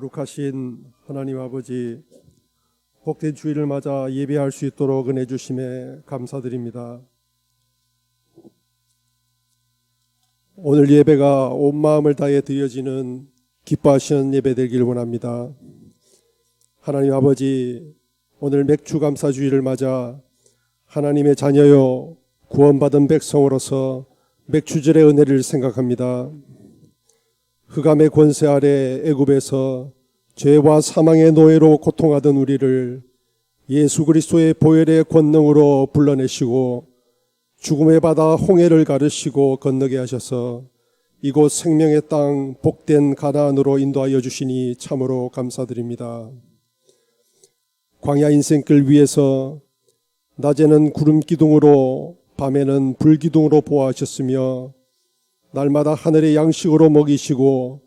거룩하신 하나님 아버지, 복된 주일을 맞아 예배할 수 있도록 은혜 주심에 감사드립니다. 오늘 예배가 온 마음을 다해 드려지는 기뻐하시는 예배 되길 원합니다. 하나님 아버지, 오늘 맥주 감사 주일을 맞아 하나님의 자녀요 구원받은 백성으로서 맥주절의 은혜를 생각합니다. 흑암의 권세 아래 애굽에서 죄와 사망의 노예로 고통하던 우리를 예수 그리스도의 보혈의 권능으로 불러내시고 죽음의 바다 홍해를 가르시고 건너게 하셔서 이곳 생명의 땅 복된 가나안으로 인도하여 주시니 참으로 감사드립니다. 광야 인생길 위에서 낮에는 구름 기둥으로 밤에는 불 기둥으로 보호하셨으며 날마다 하늘의 양식으로 먹이시고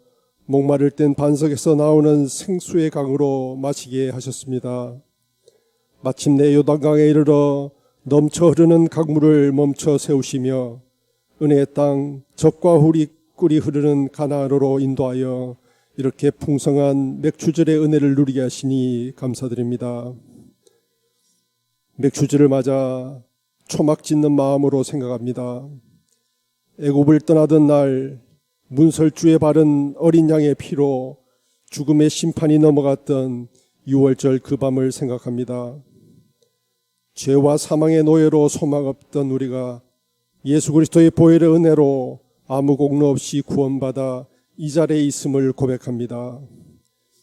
목마를 땐 반석에서 나오는 생수의 강으로 마시게 하셨습니다. 마침내 요단강에 이르러 넘쳐 흐르는 강물을 멈춰 세우시며 은혜의 땅 젖과 꿀이 흐르는 가나안으로 인도하여 이렇게 풍성한 맥주절의 은혜를 누리게 하시니 감사드립니다. 맥주절을 맞아 초막 짓는 마음으로 생각합니다. 애굽을 떠나던 날 문설주에 바른 어린 양의 피로 죽음의 심판이 넘어갔던 6월절 그 밤을 생각합니다. 죄와 사망의 노예로 소망 없던 우리가 예수 그리스도의 보혈의 은혜로 아무 공로 없이 구원받아 이 자리에 있음을 고백합니다.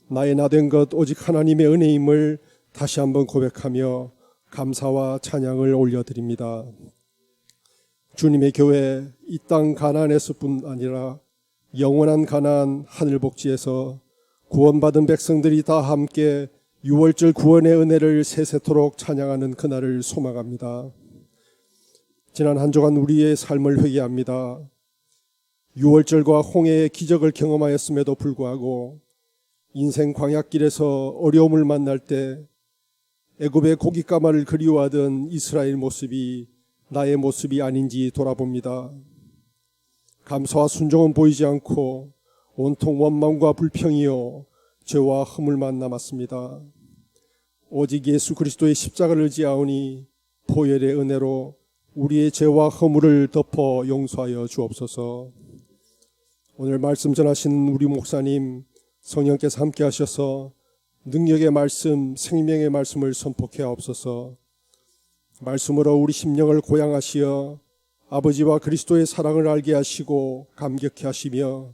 나의 나 된 것 오직 하나님의 은혜임을 다시 한번 고백하며 감사와 찬양을 올려드립니다. 주님의 교회 이 땅 가나안에서뿐 아니라 영원한 가나안 하늘복지에서 구원받은 백성들이 다 함께 6월절 구원의 은혜를 세세토록 찬양하는 그날을 소망합니다. 지난 한 주간 우리의 삶을 회개합니다. 6월절과 홍해의 기적을 경험하였음에도 불구하고 인생 광야길에서 어려움을 만날 때 애굽의 고깃가마를 그리워하던 이스라엘 모습이 나의 모습이 아닌지 돌아봅니다. 감사와 순종은 보이지 않고 온통 원망과 불평이요 죄와 허물만 남았습니다. 오직 예수 그리스도의 십자가를 의지하오니 보혈의 은혜로 우리의 죄와 허물을 덮어 용서하여 주옵소서. 오늘 말씀 전하시는 우리 목사님 성령께서 함께 하셔서 능력의 말씀, 생명의 말씀을 선포케 하옵소서. 말씀으로 우리 심령을 고양하시어 아버지와 그리스도의 사랑을 알게 하시고 감격케 하시며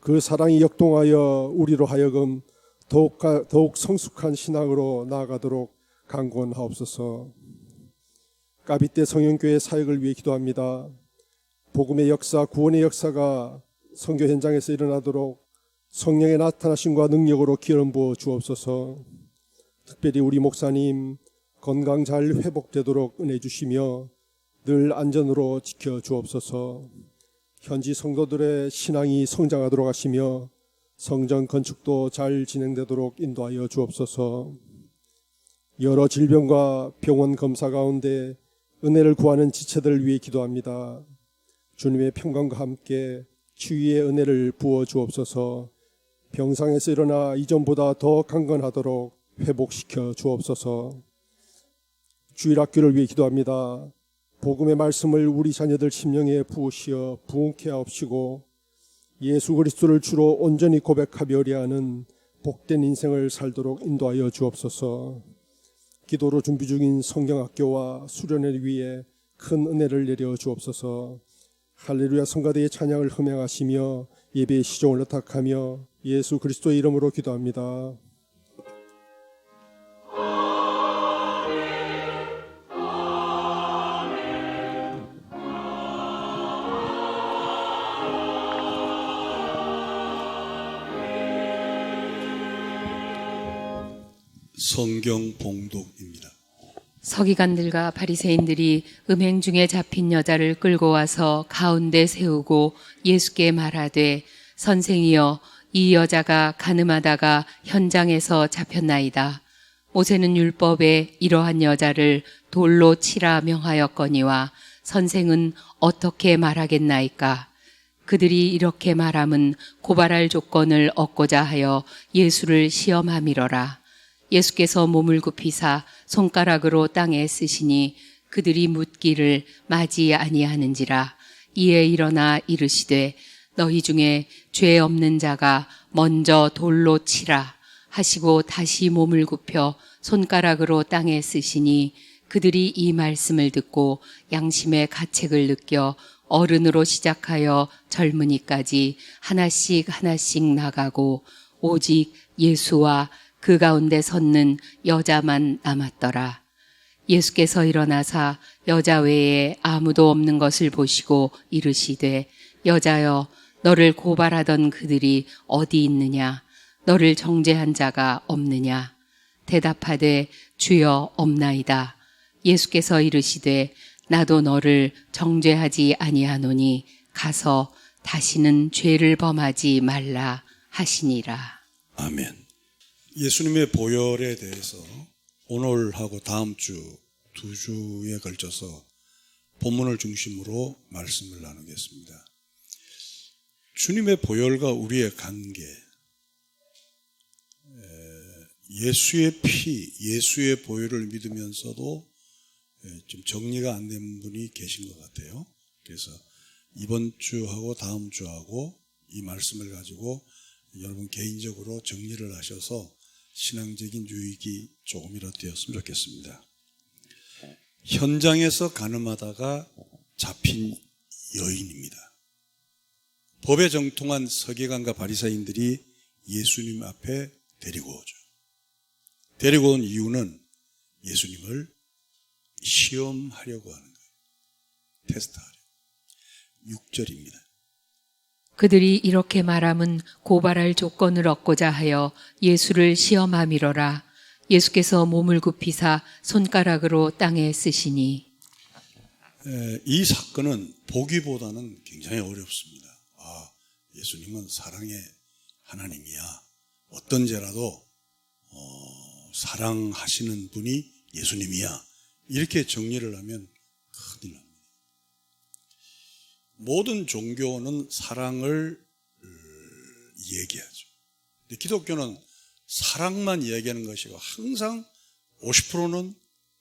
그 사랑이 역동하여 우리로 하여금 더욱 성숙한 신앙으로 나아가도록 강권하옵소서. 까비떼 성령교회 사역을 위해 기도합니다. 복음의 역사, 구원의 역사가 선교 현장에서 일어나도록 성령의 나타나심과 능력으로 기름 부어 주옵소서. 특별히 우리 목사님 건강 잘 회복되도록 은혜 주시며 늘 안전으로 지켜 주옵소서. 현지 성도들의 신앙이 성장하도록 하시며 성전 건축도 잘 진행되도록 인도하여 주옵소서. 여러 질병과 병원 검사 가운데 은혜를 구하는 지체들을 위해 기도합니다. 주님의 평강과 함께 치유의 은혜를 부어 주옵소서. 병상에서 일어나 이전보다 더 강건하도록 회복시켜 주옵소서. 주일학교를 위해 기도합니다. 복음의 말씀을 우리 자녀들 심령에 부으시어 부흥케 하옵시고 예수 그리스도를 주로 온전히 고백하며 의뢰하는 복된 인생을 살도록 인도하여 주옵소서. 기도로 준비 중인 성경학교와 수련회를 위해 큰 은혜를 내려 주옵소서. 할렐루야 성가대의 찬양을 흥명하시며 예배의 시종을 의탁하며 예수 그리스도의 이름으로 기도합니다. 성경 봉독입니다. 서기관들과 바리새인들이 음행 중에 잡힌 여자를 끌고 와서 가운데 세우고 예수께 말하되 선생이여 이 여자가 간음하다가 현장에서 잡혔나이다. 모세는 율법에 이러한 여자를 돌로 치라 명하였거니와 선생은 어떻게 말하겠나이까. 그들이 이렇게 말함은 고발할 조건을 얻고자 하여 예수를 시험함이러라. 예수께서 몸을 굽히사 손가락으로 땅에 쓰시니 그들이 묻기를 맞이 아니하는지라. 이에 일어나 이르시되 너희 중에 죄 없는 자가 먼저 돌로 치라 하시고 다시 몸을 굽혀 손가락으로 땅에 쓰시니 그들이 이 말씀을 듣고 양심의 가책을 느껴 어른으로 시작하여 젊은이까지 하나씩 하나씩 나가고 오직 예수와 그 가운데 섰는 여자만 남았더라. 예수께서 일어나사 여자 외에 아무도 없는 것을 보시고 이르시되 여자여 너를 고발하던 그들이 어디 있느냐? 너를 정죄한 자가 없느냐? 대답하되 주여 없나이다. 예수께서 이르시되 나도 너를 정죄하지 아니하노니 가서 다시는 죄를 범하지 말라 하시니라. 아멘. 예수님의 보혈에 대해서 오늘하고 다음 주 두 주에 걸쳐서 본문을 중심으로 말씀을 나누겠습니다. 주님의 보혈과 우리의 관계, 예수의 피, 예수의 보혈을 믿으면서도 좀 정리가 안 된 분이 계신 것 같아요. 그래서 이번 주하고 다음 주하고 이 말씀을 가지고 여러분 개인적으로 정리를 하셔서 신앙적인 유익이 조금이라도 되었으면 좋겠습니다. 현장에서 가늠하다가 잡힌 여인입니다. 법에 정통한 서기관과 바리새인들이 예수님 앞에 데리고 오죠. 데리고 온 이유는 예수님을 시험하려고 하는 거예요. 테스트하려고. 6절입니다. 그들이 이렇게 말함은 고발할 조건을 얻고자 하여 예수를 시험함이러라. 예수께서 몸을 굽히사 손가락으로 땅에 쓰시니. 이 사건은 보기보다는 굉장히 어렵습니다. 예수님은 사랑의 하나님이야. 어떤 죄라도 사랑하시는 분이 예수님이야. 이렇게 정리를 하면 큰일 납니다. 모든 종교는 사랑을 얘기하죠. 근데 기독교는 사랑만 이야기하는 것이고 항상 50%는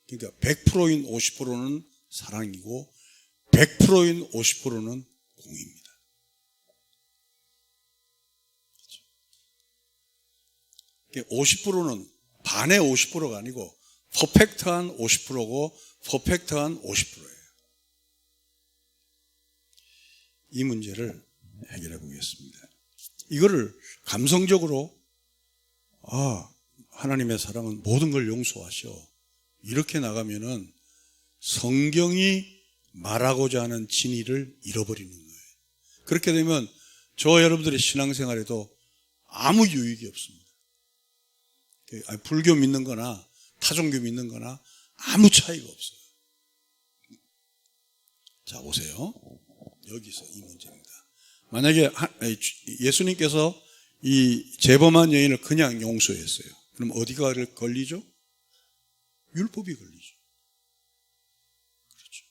그러니까 100%인 50%는 사랑이고 100%인 50%는 공의입니다. 그렇죠? 50%는 반의 50%가 아니고 퍼펙트한 50%고 퍼펙트한 50%예요. 이 문제를 해결해 보겠습니다. 이거를 감성적으로 하나님의 사랑은 모든 걸 용서하셔. 이렇게 나가면은 성경이 말하고자 하는 진리를 잃어버리는 거예요. 그렇게 되면 저와 여러분들의 신앙생활에도 아무 유익이 없습니다. 불교 믿는 거나 타종교 믿는 거나 아무 차이가 없어요. 자, 보세요. 여기서 이 문제입니다. 만약에 예수님께서 이 재범한 여인을 그냥 용서했어요. 그럼 어디가 걸리죠? 율법이 걸리죠. 그렇죠.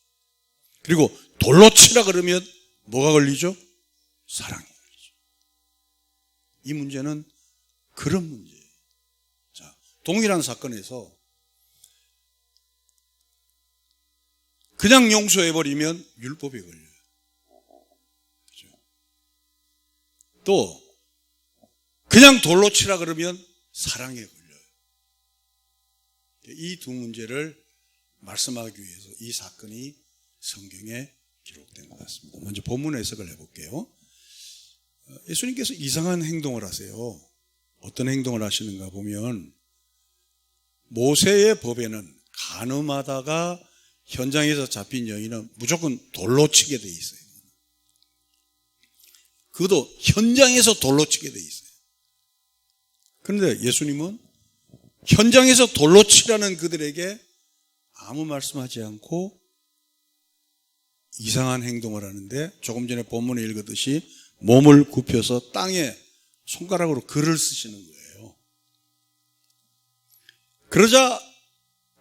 그리고 돌로 치라 그러면 뭐가 걸리죠? 사랑이 걸리죠. 이 문제는 그런 문제예요. 자, 동일한 사건에서 그냥 용서해버리면 율법이 걸려요. 그렇죠. 또 그냥 돌로 치라 그러면 사랑에 걸려요. 이 두 문제를 말씀하기 위해서 이 사건이 성경에 기록된 것 같습니다. 먼저 본문 해석을 해볼게요. 예수님께서 이상한 행동을 하세요. 어떤 행동을 하시는가 보면 모세의 법에는 간음하다가 현장에서 잡힌 여인은 무조건 돌로 치게 돼 있어요. 그것도 현장에서 돌로 치게 돼 있어요. 그런데 예수님은 현장에서 돌로 치라는 그들에게 아무 말씀하지 않고 이상한 행동을 하는데 조금 전에 본문에 읽었듯이 몸을 굽혀서 땅에 손가락으로 글을 쓰시는 거예요. 그러자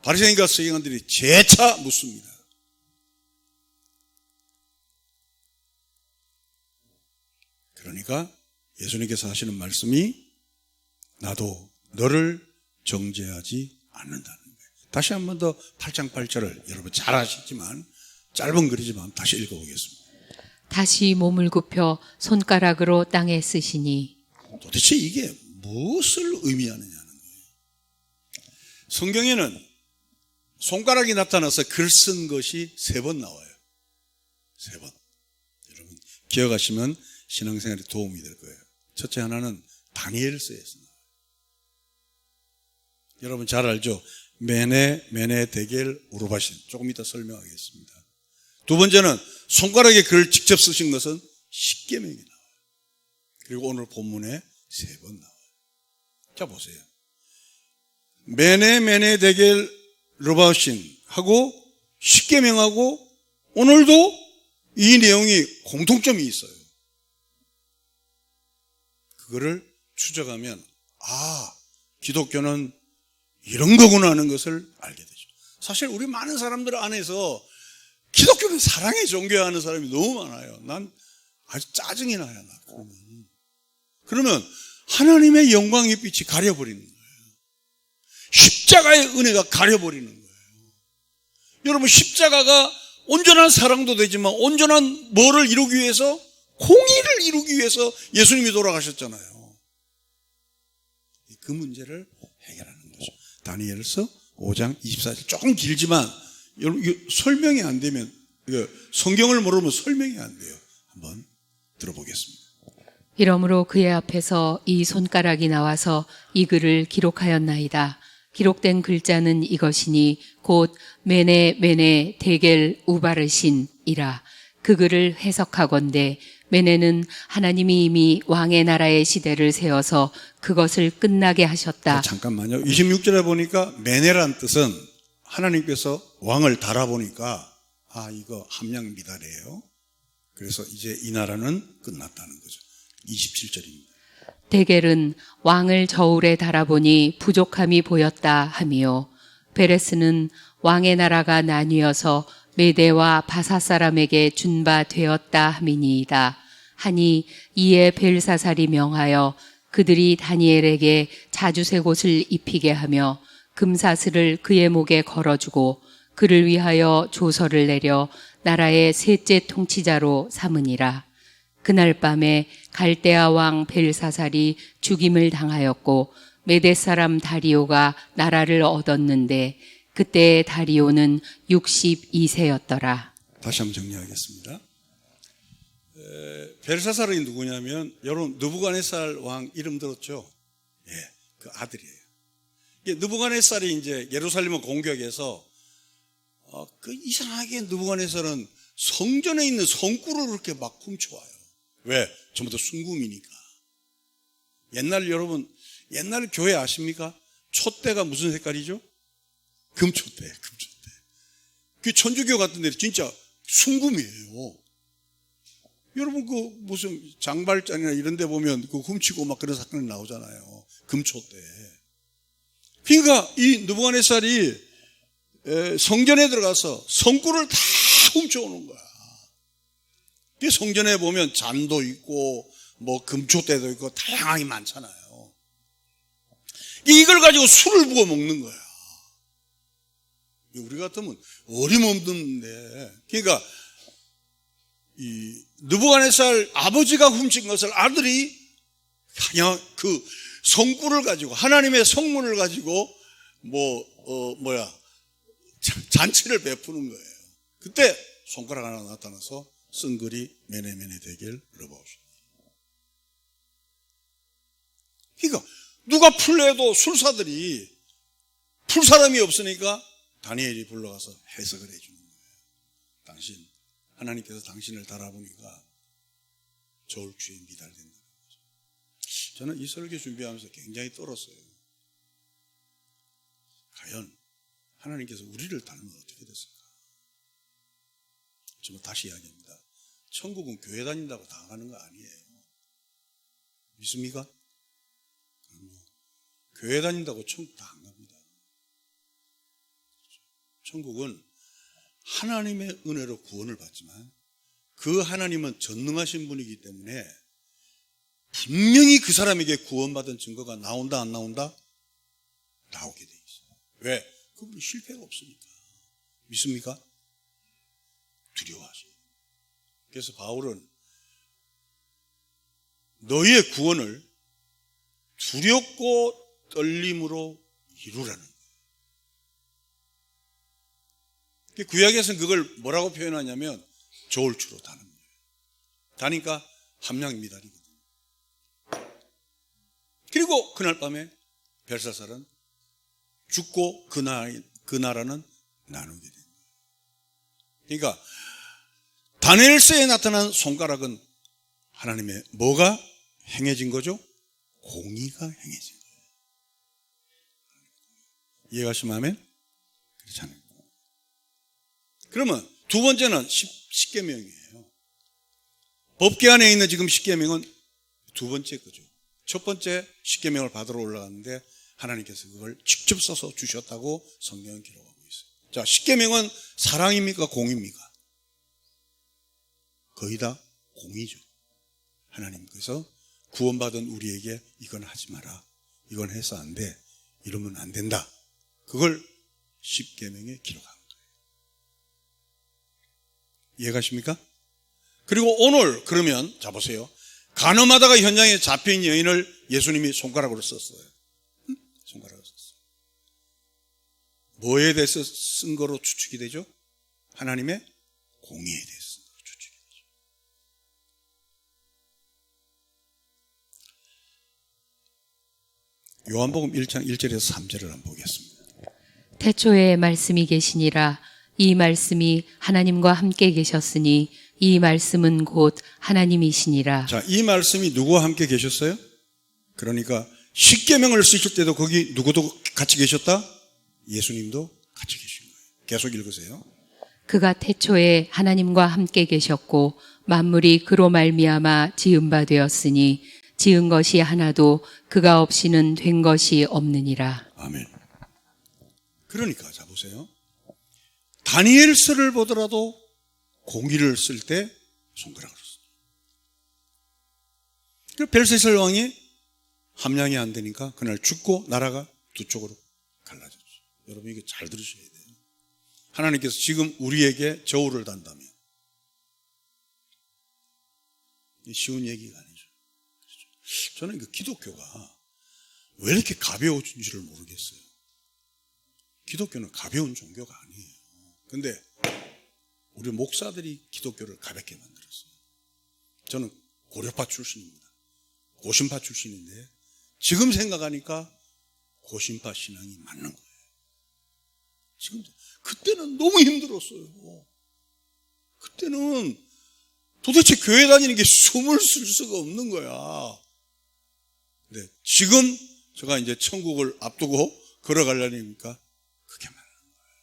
바리새인과 서기관들이 재차 묻습니다. 그러니까 예수님께서 하시는 말씀이 나도 너를 정죄하지 않는다는 거예요. 다시 한 번 더 8장 8절을 여러분 잘 아시지만 짧은 글이지만 다시 읽어보겠습니다. 다시 몸을 굽혀 손가락으로 땅에 쓰시니. 도대체 이게 무엇을 의미하느냐는 거예요. 성경에는 손가락이 나타나서 글 쓴 것이 3번 나와요. 3번. 여러분 기억하시면 신앙생활에 도움이 될 거예요. 첫째 하나는 다니엘서에서 나와요. 여러분 잘 알죠? 메네 데겔 우르바신. 조금 이따 설명하겠습니다. 두 번째는 손가락에 글을 직접 쓰신 것은 십계명이 나와요. 그리고 오늘 본문에 3번 나와요. 자 보세요. 메네 데겔 우르바신 하고 십계명하고 오늘도 이 내용이 공통점이 있어요. 그거를 추적하면 기독교는 이런 거구나 하는 것을 알게 되죠. 사실 우리 많은 사람들 안에서 기독교는 사랑의 종교하는 사람이 너무 많아요. 난 아주 짜증이 나요. 나 그러면 하나님의 영광의 빛이 가려버리는 거예요. 십자가의 은혜가 가려버리는 거예요. 여러분 십자가가 온전한 사랑도 되지만 온전한 뭐를 이루기 위해서? 공의를 이루기 위해서 예수님이 돌아가셨잖아요. 그 문제를 해결하는 거죠. 다니엘서 5장 24절 조금 길지만 여러분 설명이 안 되면 성경을 모르면 설명이 안 돼요. 한번 들어보겠습니다. 이러므로 그의 앞에서 이 손가락이 나와서 이 글을 기록하였나이다. 기록된 글자는 이것이니 곧 메네 데겔 우바르신이라. 그 글을 해석하건대 메네는 하나님이 이미 왕의 나라의 시대를 세워서 그것을 끝나게 하셨다. 잠깐만요. 26절에 보니까 메네란 뜻은 하나님께서 왕을 달아보니까 이거 함량 미달이에요. 그래서 이제 이 나라는 끝났다는 거죠. 27절입니다. 데겔은 왕을 저울에 달아보니 부족함이 보였다 하미요. 베레스는 왕의 나라가 나뉘어서 메대와 바사 사람에게 준 바 되었다 함이니이다. 하니 이에 벨사살이 명하여 그들이 다니엘에게 자주색 옷을 입히게 하며 금사슬을 그의 목에 걸어주고 그를 위하여 조서를 내려 나라의 셋째 통치자로 삼으니라. 그날 밤에 갈대아 왕 벨사살이 죽임을 당하였고 메대 사람 다리오가 나라를 얻었는데 그때 다리오는 62세였더라. 다시 한번 정리하겠습니다. 벨사살이 누구냐면 여러분 느부갓네살 왕 이름 들었죠? 그 아들이에요. 느부갓네살이 이제 예루살렘을 공격해서 이상하게 느부갓네살은 성전에 있는 성꿀을 그렇게 막 훔쳐와요. 왜? 전부 다 순금이니까. 옛날 교회 아십니까? 촛대가 무슨 색깔이죠? 금촛대. 그 천주교 같은 데 진짜 순금이에요. 여러분 무슨 장발장이나 이런 데 보면 훔치고 막 그런 사건이 나오잖아요. 금촛대. 그러니까 이 느부갓네살이 성전에 들어가서 성꿀을 다 훔쳐오는 거야. 성전에 보면 잔도 있고 뭐 금촛대도 있고 다양하게 많잖아요. 이걸 가지고 술을 부어 먹는 거야. 우리 같으면 어림없는데. 그러니까 이 느부갓네살 아버지가 훔친 것을 아들이 그냥 그 성꿀을 가지고 하나님의 성문을 가지고 잔치를 베푸는 거예요. 그때 손가락 하나 나타나서 쓴 글이 메네 데겔 우르바신. 그러니까 누가 풀려도 술사들이 풀 사람이 없으니까 다니엘이 불러가서 해석을 해주는 거예요. 하나님께서 당신을 달아보니까 저울추에 미달된다는 거죠. 저는 이 설교 준비하면서 굉장히 떨었어요. 과연 하나님께서 우리를 닮으면 어떻게 됐을까? 정말 다시 이야기합니다. 천국은 교회 다닌다고 다 가는 거 아니에요. 믿습니까? 그럼요. 교회 다닌다고 천국 다 안 갑니다. 천국은 하나님의 은혜로 구원을 받지만 그 하나님은 전능하신 분이기 때문에 분명히 그 사람에게 구원받은 증거가 나온다 안 나온다? 나오게 돼 있어요. 왜? 그분이 실패가 없으니까. 믿습니까? 두려워하세요. 그래서 바울은 너희의 구원을 두렵고 떨림으로 이루라는 거예요. 구약에서는 그걸 뭐라고 표현하냐면 저울추로 다는 거예요. 다니까 함량이 미달이거든요. 그리고 그날 밤에 벨사살은 죽고 그 나라는 나누게 된 거예요. 그러니까 다니엘서에 나타난 손가락은 하나님의 뭐가 행해진 거죠? 공의가 행해진 거예요. 이해가시면 아멘? 그렇잖아요. 그러면 두 번째는 십계명이에요. 법궤 안에 있는 지금 십계명은 두 번째 거죠. 첫 번째 십계명을 받으러 올라갔는데 하나님께서 그걸 직접 써서 주셨다고 성경은 기록하고 있어요. 자, 십계명은 사랑입니까? 공입니까? 거의 다 공이죠. 하나님께서 구원받은 우리에게 이건 하지 마라, 이건 해서 안 돼, 이러면 안 된다, 그걸 십계명에 기록한 거예요. 이해가십니까? 그리고 오늘 그러면 자 보세요. 간음하다가 현장에 잡힌 여인을 예수님이 손가락으로 썼어요. 손가락으로 썼어요. 뭐에 대해서 쓴 거로 추측이 되죠? 하나님의 공의에 대해서 추측이 되죠. 요한복음 1장 1절에서 3절을 한번 보겠습니다. 태초에 말씀이 계시니라. 이 말씀이 하나님과 함께 계셨으니 이 말씀은 곧 하나님이시니라. 자, 이 말씀이 누구와 함께 계셨어요? 그러니까 십계명을 쓰실 때도 거기 누구도 같이 계셨다? 예수님도 같이 계신 거예요. 계속 읽으세요. 그가 태초에 하나님과 함께 계셨고 만물이 그로 말미암아 지은 바 되었으니 지은 것이 하나도 그가 없이는 된 것이 없느니라. 아멘. 그러니까 자 보세요. 다니엘서를 보더라도 공의를 쓸 때 손가락으로 씁니다. 그 벨사살 왕이 함량이 안 되니까 그날 죽고 나라가 두 쪽으로 갈라졌죠. 여러분 이거 잘 들으셔야 돼요. 하나님께서 지금 우리에게 저울을 단다면 쉬운 얘기가 아니죠. 저는 그 기독교가 왜 이렇게 가벼워진지를 모르겠어요. 기독교는 가벼운 종교가 아니에요. 근데 우리 목사들이 기독교를 가볍게 만들었어요. 저는 고려파 출신입니다. 고신파 출신인데 지금 생각하니까 고신파 신앙이 맞는 거예요. 지금 그때는 너무 힘들었어요. 그때는 도대체 교회 다니는 게 숨을 쉴 수가 없는 거야. 근데 지금 제가 이제 천국을 앞두고 걸어가려니까 그게 맞는 거예요.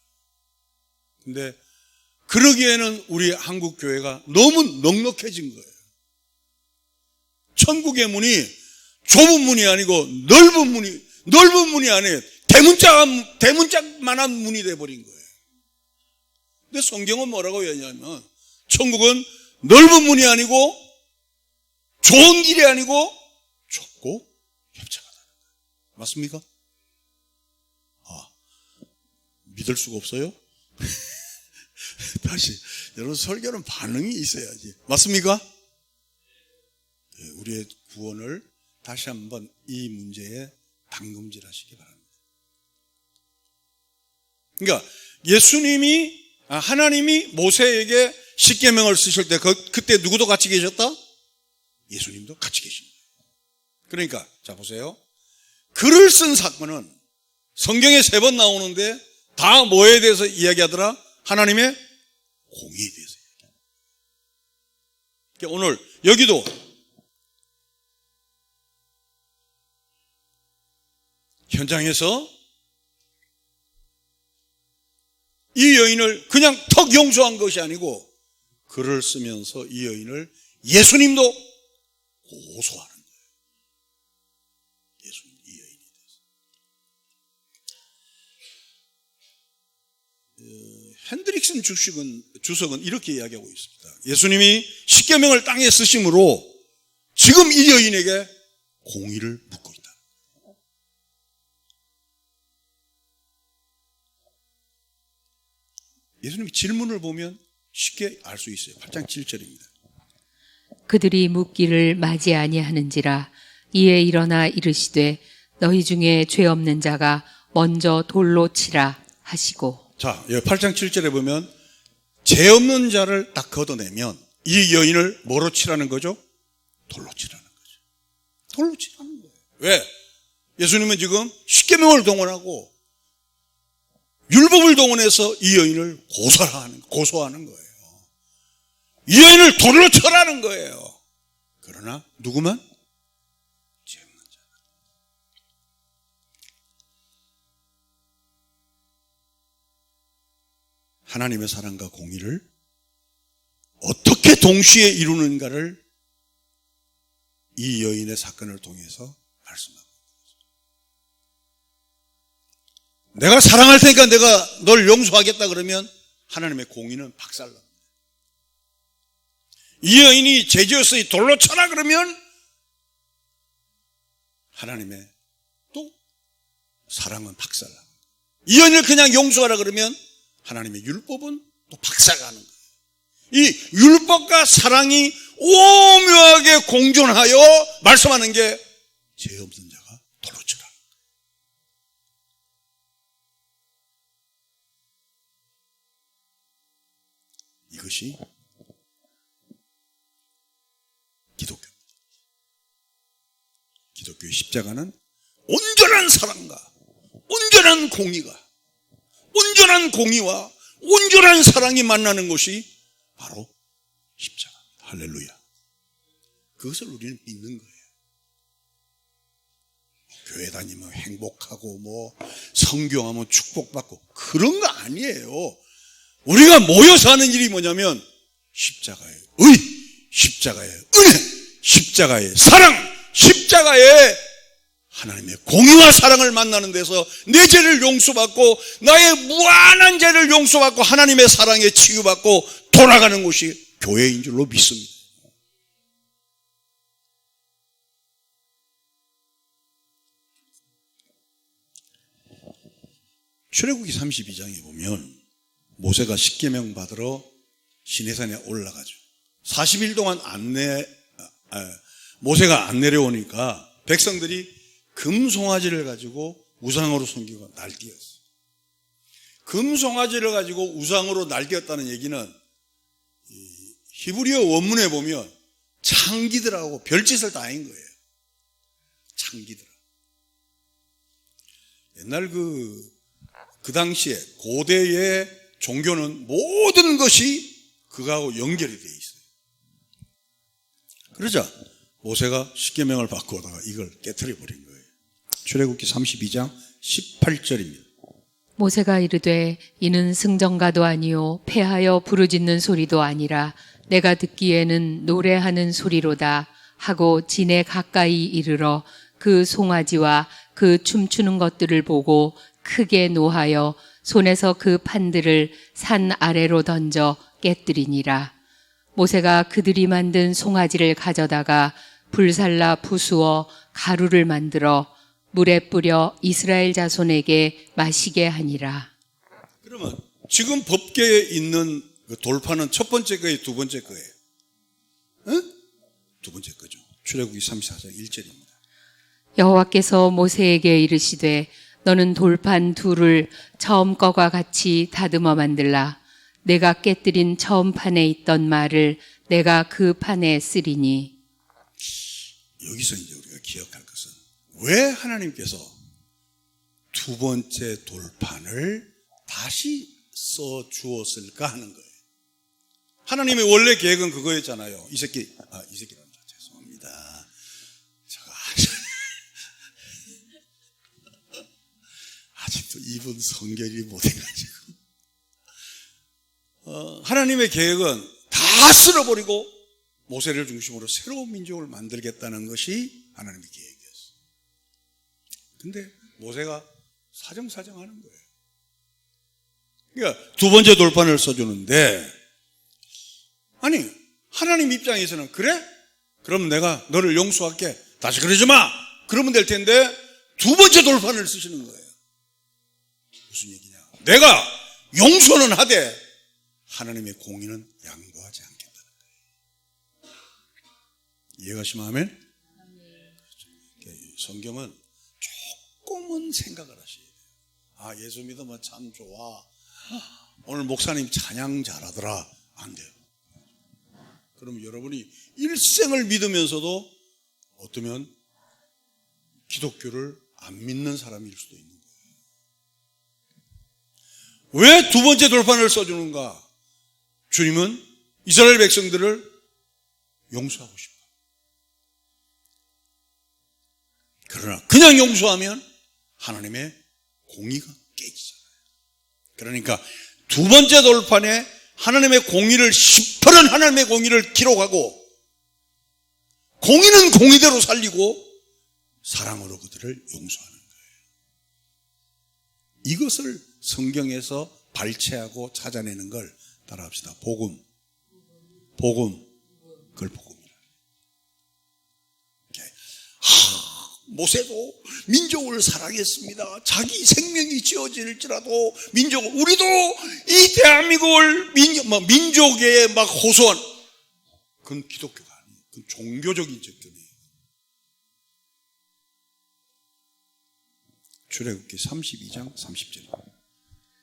근데 그러기에는 우리 한국 교회가 너무 넉넉해진 거예요. 천국의 문이 좁은 문이 아니고 넓은 문이 아니에요. 대문짝만한 문이 돼버린 거예요. 근데 성경은 뭐라고 얘기하냐면 천국은 넓은 문이 아니고 좋은 길이 아니고 좁고 협착하다는 거예요. 맞습니까? 믿을 수가 없어요? 다시 여러분 설교는 반응이 있어야지. 맞습니까? 우리의 구원을 다시 한번 이 문제에 당금질하시기 바랍니다. 그러니까 하나님이 모세에게 십계명을 쓰실 때 그때 누구도 같이 계셨다? 예수님도 같이 계신 거예요. 그러니까 자 보세요. 글을 쓴 사건은 성경에 3번 나오는데 다 뭐에 대해서 이야기하더라? 하나님의 공의에 대해서 이야기합니다. 그러니까 오늘 여기도 현장에서 이 여인을 그냥 턱 용서한 것이 아니고 글을 쓰면서 이 여인을 예수님도 고소하는 거예요. 예수님, 이 여인에 대해서. 핸드릭슨 주석은 이렇게 이야기하고 있습니다. 예수님이 십계명을 땅에 쓰심으로 지금 이 여인에게 공의를 묻고 있다. 예수님의 질문을 보면 쉽게 알 수 있어요. 8장 7절입니다. 그들이 묻기를 맞이 아니하는지라. 이에 일어나 이르시되 너희 중에 죄 없는 자가 먼저 돌로 치라 하시고. 자, 8장 7절에 보면 죄 없는 자를 딱 걷어내면 이 여인을 뭐로 치라는 거죠? 돌로 치라는 거죠. 돌로 치라는 거예요. 왜? 예수님은 지금 십계명을 동원하고 율법을 동원해서 이 여인을 고소하는 거예요. 이 여인을 돌로 쳐라는 거예요. 그러나 누구만? 죄 없는 자. 하나님의 사랑과 공의를 어떻게 동시에 이루는가를 이 여인의 사건을 통해서 말씀합니다. 내가 사랑할 테니까 내가 널 용서하겠다 그러면 하나님의 공의는 박살납니다. 이 여인이 죄지었으니 돌로 쳐라 그러면 하나님의 또 사랑은 박살납니다. 이 여인을 그냥 용서하라 그러면 하나님의 율법은 또 박살나는 거예요. 이 율법과 사랑이 오묘하게 공존하여 말씀하는 게 죄 없는 자가 돌로 쳐라. 이것이 기독교입니다. 기독교의 십자가는 온전한 사랑과 온전한 공의가, 온전한 공의와 온전한 사랑이 만나는 것이 바로 십자가입니다. 할렐루야. 그것을 우리는 믿는 거예요. 교회 다니면 행복하고 성경하면 축복받고 그런 거 아니에요. 우리가 모여서 하는 일이 뭐냐면 십자가의 의, 십자가의 은혜, 십자가의 사랑, 십자가의 하나님의 공의와 사랑을 만나는 데서 내 죄를 용서받고 나의 무한한 죄를 용서받고 하나님의 사랑에 치유받고 돌아가는 곳이 교회인 줄로 믿습니다. 출애굽기 32장에 보면 모세가 십계명 받으러 시내산에 올라가죠. 40일 동안 모세가 안 내려오니까 백성들이 금송아지를 가지고 우상으로 섬기고 날뛰었어요. 금송아지를 가지고 우상으로 날뛰었다는 얘기는 히브리어 원문에 보면 창기들하고 별짓을 다 한 거예요. 창기들. 옛날 그 당시에 고대의 종교는 모든 것이 그거하고 연결이 돼 있어요. 그러자 모세가 십계명을 받고 오다가 이걸 깨트려 버린 거예요. 출애굽기 32장 18절입니다. 모세가 이르되 이는 승전가도 아니요 패하여 부르짖는 소리도 아니라 내가 듣기에는 노래하는 소리로다 하고 진에 가까이 이르러 그 송아지와 그 춤추는 것들을 보고 크게 노하여 손에서 그 판들을 산 아래로 던져 깨뜨리니라. 모세가 그들이 만든 송아지를 가져다가 불살라 부수어 가루를 만들어 물에 뿌려 이스라엘 자손에게 마시게 하니라. 그러면 지금 법궤에 있는 그 돌판은 첫 번째 거예요, 두 번째 거예요? 응? 두 번째 거죠. 출애굽기 34장 1절입니다. 여호와께서 모세에게 이르시되 너는 돌판 둘을 처음 거와 같이 다듬어 만들라. 내가 깨뜨린 처음 판에 있던 말을 내가 그 판에 쓰리니. 여기서 이제 우리가 기억할 것은 왜 하나님께서 두 번째 돌판을 다시 써 주었을까 하는 거예요. 하나님의 원래 계획은 그거였잖아요. 이새끼랍니다. 죄송합니다. 제가 아직도 이분 성결이 못해가지고 하나님의 계획은 다 쓸어버리고 모세를 중심으로 새로운 민족을 만들겠다는 것이 하나님의 계획이었어요. 근데 모세가 사정사정하는 거예요. 그러니까 두 번째 돌판을 써주는데 아니 하나님 입장에서는 그래? 그럼 내가 너를 용서할게. 다시 그러지 마. 그러면 될 텐데 두 번째 돌판을 쓰시는 거예요. 무슨 얘기냐? 내가 용서는 하되 하나님의 공의는 양보하지 않겠다는 거예요. 이해가시면 아멘? 성경은 조금은 생각을 하셔야 돼요. 아, 예수 믿으면 참 좋아. 오늘 목사님 찬양 잘하더라. 안 돼요. 그럼 여러분이 일생을 믿으면서도 어쩌면 기독교를 안 믿는 사람일 수도 있는 거예요. 왜 두 번째 돌판을 써주는가? 주님은 이스라엘 백성들을 용서하고 싶어요. 그러나 그냥 용서하면 하나님의 공의가 깨지잖아요. 그러니까 두 번째 돌판에 하나님의 공의를, 시퍼런 하나님의 공의를 기록하고 공의는 공의대로 살리고 사랑으로 그들을 용서하는 거예요. 이것을 성경에서 발췌하고 찾아내는 걸 따라합시다. 복음. 그걸 복음이라. 모세도 민족을 사랑했습니다. 자기 생명이 지어질지라도 우리도 이 대한민국을 민족에 막 호소한, 그건 기독교가 아니에요. 그건 종교적인 접근이에요. 출애굽기 32장 30절.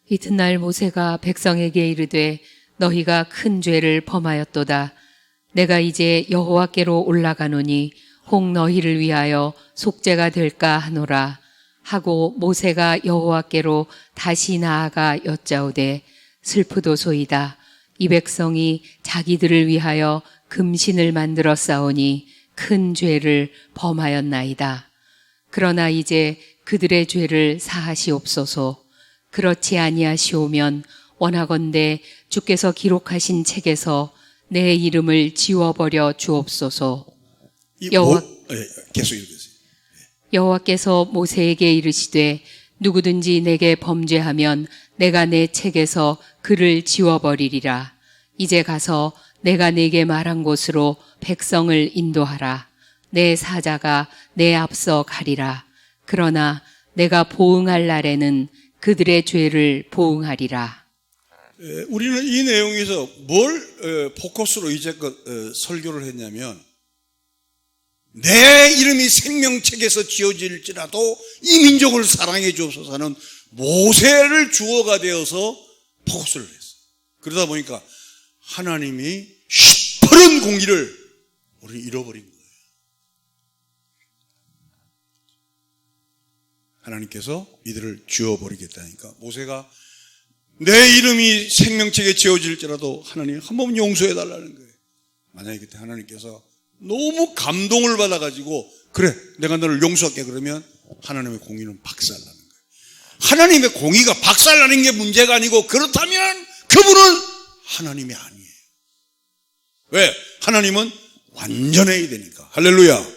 이튿날 모세가 백성에게 이르되 너희가 큰 죄를 범하였도다. 내가 이제 여호와께로 올라가노니 혹 너희를 위하여 속죄가 될까 하노라 하고 모세가 여호와께로 다시 나아가 여짜오되 슬프도소이다. 이 백성이 자기들을 위하여 금신을 만들어 싸우니 큰 죄를 범하였나이다. 그러나 이제 그들의 죄를 사하시옵소서. 그렇지 아니하시오면 원하건대 주께서 기록하신 책에서 내 이름을 지워버려 주옵소서. 계속 읽으세요. 여호와께서 모세에게 이르시되 누구든지 내게 범죄하면 내가 내 책에서 그를 지워버리리라. 이제 가서 내가 네게 말한 곳으로 백성을 인도하라. 내 사자가 내 앞서 가리라. 그러나 내가 보응할 날에는 그들의 죄를 보응하리라. 우리는 이 내용에서 뭘 포커스로 이제껏 설교를 했냐면, 내 이름이 생명책에서 지어질지라도 이 민족을 사랑해 주옵소서 하는 모세를 주어가 되어서 포커스를 했어요. 그러다 보니까 하나님이 시퍼런 공의를 우리 잃어버린 거예요. 하나님께서 이들을 지워버리겠다니까 모세가 내 이름이 생명책에 지어질지라도 하나님 한 번 용서해 달라는 거예요. 만약에 그때 하나님께서 너무 감동을 받아가지고 그래 내가 너를 용서할게 그러면 하나님의 공의는 박살나는 거예요. 하나님의 공의가 박살나는 게 문제가 아니고, 그렇다면 그분은 하나님이 아니에요. 왜? 하나님은 완전해야 되니까. 할렐루야.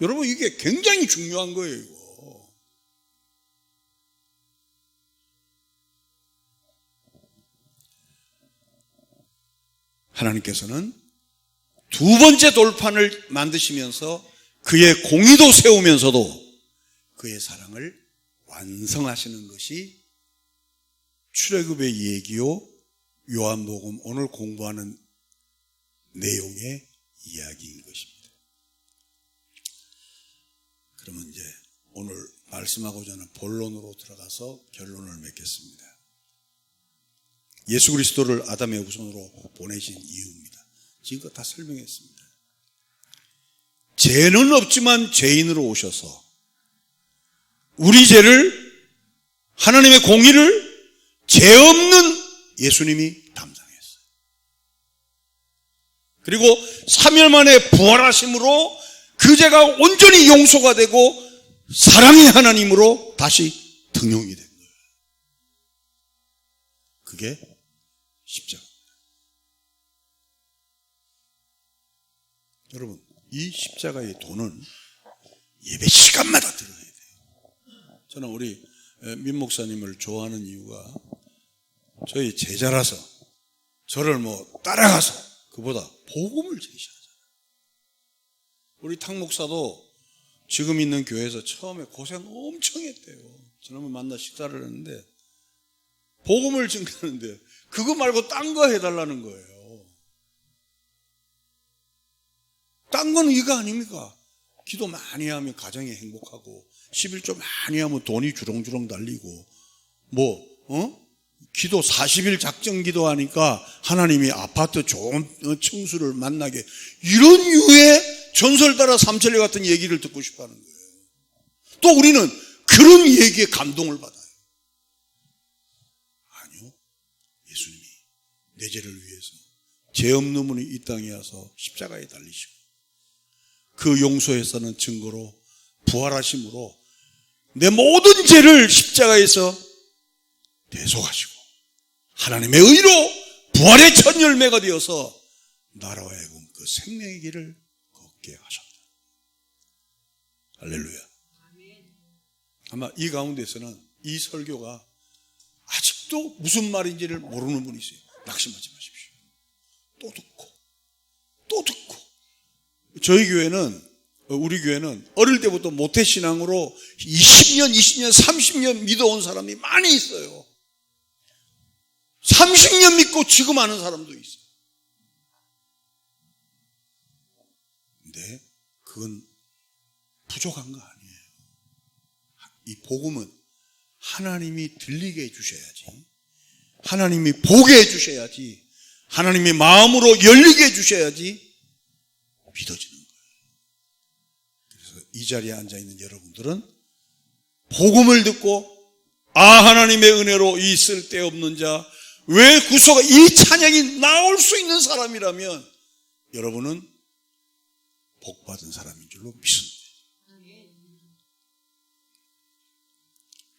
여러분, 이게 굉장히 중요한 거예요. 이거. 하나님께서는 두 번째 돌판을 만드시면서 그의 공의도 세우면서도 그의 사랑을 완성하시는 것이 출애굽의 얘기요, 요한복음 오늘 공부하는 내용의 이야기인 것입니다. 그러면 이제 오늘 말씀하고자 하는 본론으로 들어가서 결론을 맺겠습니다. 예수 그리스도를 아담의 후손으로 보내신 이유입니다. 지금껏 다 설명했습니다. 죄는 없지만 죄인으로 오셔서 우리 죄를, 하나님의 공의를 죄 없는 예수님이 담당했어요. 그리고 3일 만에 부활하심으로 그 죄가 온전히 용서가 되고 사랑의 하나님으로 다시 등용이 된 거예요. 그게 십자가입니다. 여러분, 이 십자가의 도는 예배 시간마다 들어야 돼요. 저는 우리 민 목사님을 좋아하는 이유가 저희 제자라서 저를 따라가서 그보다 복음을 제시하잖아요. 우리 탁 목사도 지금 있는 교회에서 처음에 고생 엄청 했대요. 저놈을 만나 식사를 했는데 복음을 증거하는데 그거 말고 딴 거 해달라는 거예요. 딴 거는 이거 아닙니까? 기도 많이 하면 가정이 행복하고 11조 많이 하면 돈이 주렁주렁 달리고 기도 40일 작정 기도하니까 하나님이 아파트 좋은 청수를 만나게 이런 유의 전설 따라 삼천리 같은 얘기를 듣고 싶어 하는 거예요. 또 우리는 그런 얘기에 감동을 받아요. 아니요. 예수님이 내 죄를 위해서 죄 없는 분이 이 땅에 와서 십자가에 달리시고 그 용서에서는 증거로 부활하심으로 내 모든 죄를 십자가에서 대속하시고 하나님의 의로 부활의 첫 열매가 되어서 나라와 하여금 그 생명의 길을 걷게 하셨다. 할렐루야. 아마 이 가운데서는 이 설교가 아직도 무슨 말인지를 모르는 분이 있어요. 낙심하지 마십시오. 또 듣고 저희 교회는 우리 교회는 어릴 때부터 모태신앙으로 20년, 30년 믿어온 사람이 많이 있어요. 30년 믿고 지금 아는 사람도 있어요. 근데 그건 부족한 거 아니에요. 이 복음은 하나님이 들리게 해주셔야지, 하나님이 보게 해주셔야지, 하나님의 마음으로 열리게 해주셔야지 믿어지는 거예요. 그래서 이 자리에 앉아있는 여러분들은 복음을 듣고 하나님의 은혜로 이 쓸데없는 자 왜 구속가 이 찬양이 나올 수 있는 사람이라면 여러분은 복받은 사람인 줄로 믿습니다.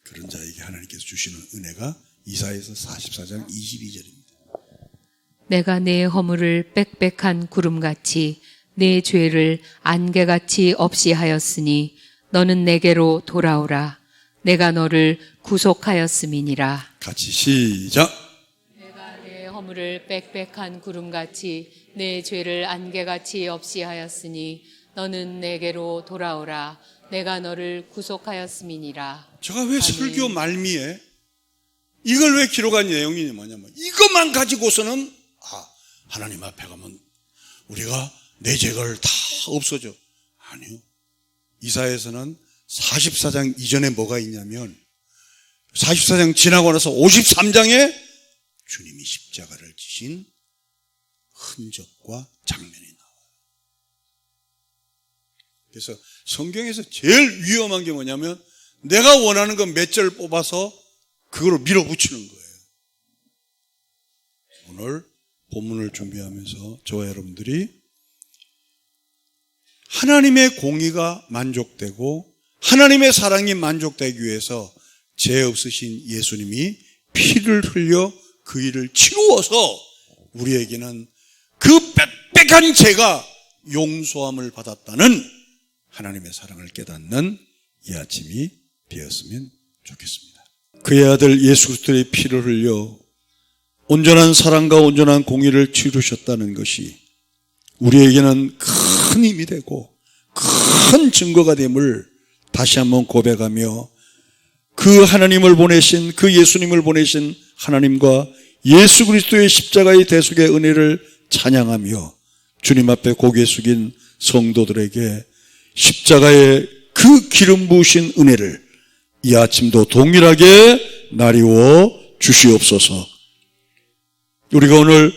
그런 자에게 하나님께서 주시는 은혜가 이사야서 44장 22절입니다. 내가 내 허물을 빽빽한 구름같이 내 죄를 안개같이 없이 하였으니 너는 내게로 돌아오라. 내가 너를 구속하였음이니라. 같이 시작. 내가 내 허물을 빽빽한 구름같이 내 죄를 안개같이 없이 하였으니 너는 내게로 돌아오라. 내가 너를 구속하였음이니라. 제가 왜 설교 말미에 이걸 왜 기록한 내용이 뭐냐면 이것만 가지고서는 하나님 앞에 가면 우리가 내 죄가 다 없어져. 아니요. 이사야서는 44장 이전에 뭐가 있냐면 44장 지나고 나서 53장에 주님이 십자가를 지신 흔적과 장면이 나와요. 그래서 성경에서 제일 위험한 게 뭐냐면 내가 원하는 건 몇 절 뽑아서 그거로 밀어붙이는 거예요. 오늘 본문을 준비하면서 저와 여러분들이 하나님의 공의가 만족되고 하나님의 사랑이 만족되기 위해서 죄 없으신 예수님이 피를 흘려 그 일을 치루어서 우리에게는 그 빽빽한 죄가 용서함을 받았다는 하나님의 사랑을 깨닫는 이 아침이 되었으면 좋겠습니다. 그의 아들 예수 그리스도의 피를 흘려 온전한 사랑과 온전한 공의를 치루셨다는 것이 우리에게는 큰 힘이 되고 큰 증거가 됨을 다시 한번 고백하며 그 하나님을 보내신 그 예수님을 보내신 하나님과 예수 그리스도의 십자가의 대속의 은혜를 찬양하며 주님 앞에 고개 숙인 성도들에게 십자가의 그 기름 부으신 은혜를 이 아침도 동일하게 나리워 주시옵소서. 우리가 오늘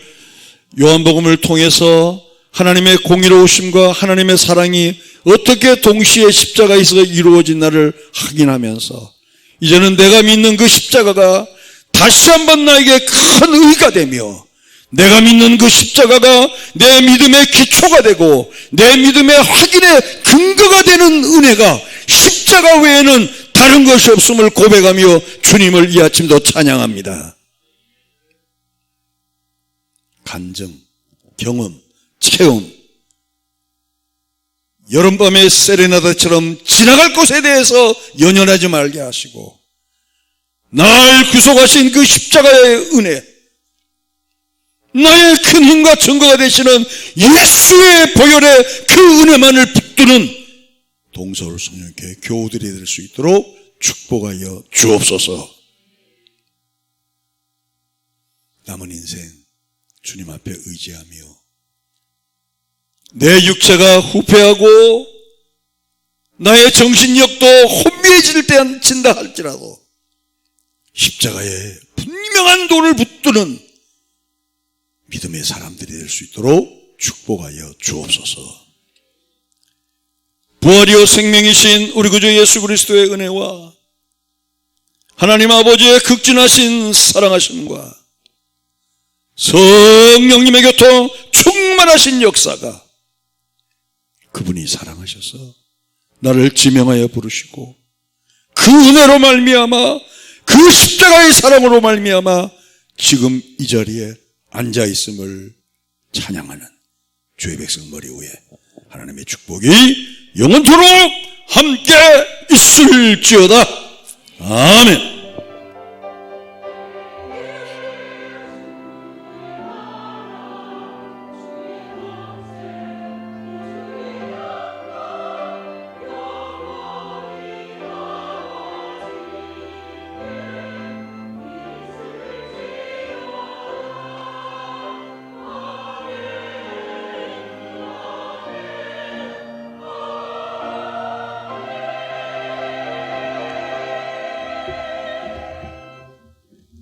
요한복음을 통해서 하나님의 공의로우심과 하나님의 사랑이 어떻게 동시에 십자가에서 이루어진나를 확인하면서 이제는 내가 믿는 그 십자가가 다시 한번 나에게 큰 의가 되며 내가 믿는 그 십자가가 내 믿음의 기초가 되고 내 믿음의 확인의 근거가 되는 은혜가 십자가 외에는 다른 것이 없음을 고백하며 주님을 이 아침도 찬양합니다. 간증, 경험, 체험, 여름밤의 세레나다처럼 지나갈 것에 대해서 연연하지 말게 하시고 날 구속하신 그 십자가의 은혜, 나의 큰 힘과 증거가 되시는 예수의 보혈의 그 은혜만을 붙들고 붙드는 동서울 성령교회 교우들이 될 수 있도록 축복하여 주옵소서. 남은 인생 주님 앞에 의지하며 내 육체가 후패하고 나의 정신력도 혼미해질 때인다 할지라도 십자가에 분명한 돌을 붙드는 믿음의 사람들이 될 수 있도록 축복하여 주옵소서. 부활이요 생명이신 우리 구주 예수 그리스도의 은혜와 하나님 아버지의 극진하신 사랑하심과 성령님의 교통 충만하신 역사가, 그분이 사랑하셔서 나를 지명하여 부르시고 그 은혜로 말미암아 그 십자가의 사랑으로 말미암아 지금 이 자리에 앉아 있음을 찬양하는 주의 백성 머리 위에 하나님의 축복이 영원토록 함께 있을지어다. 아멘.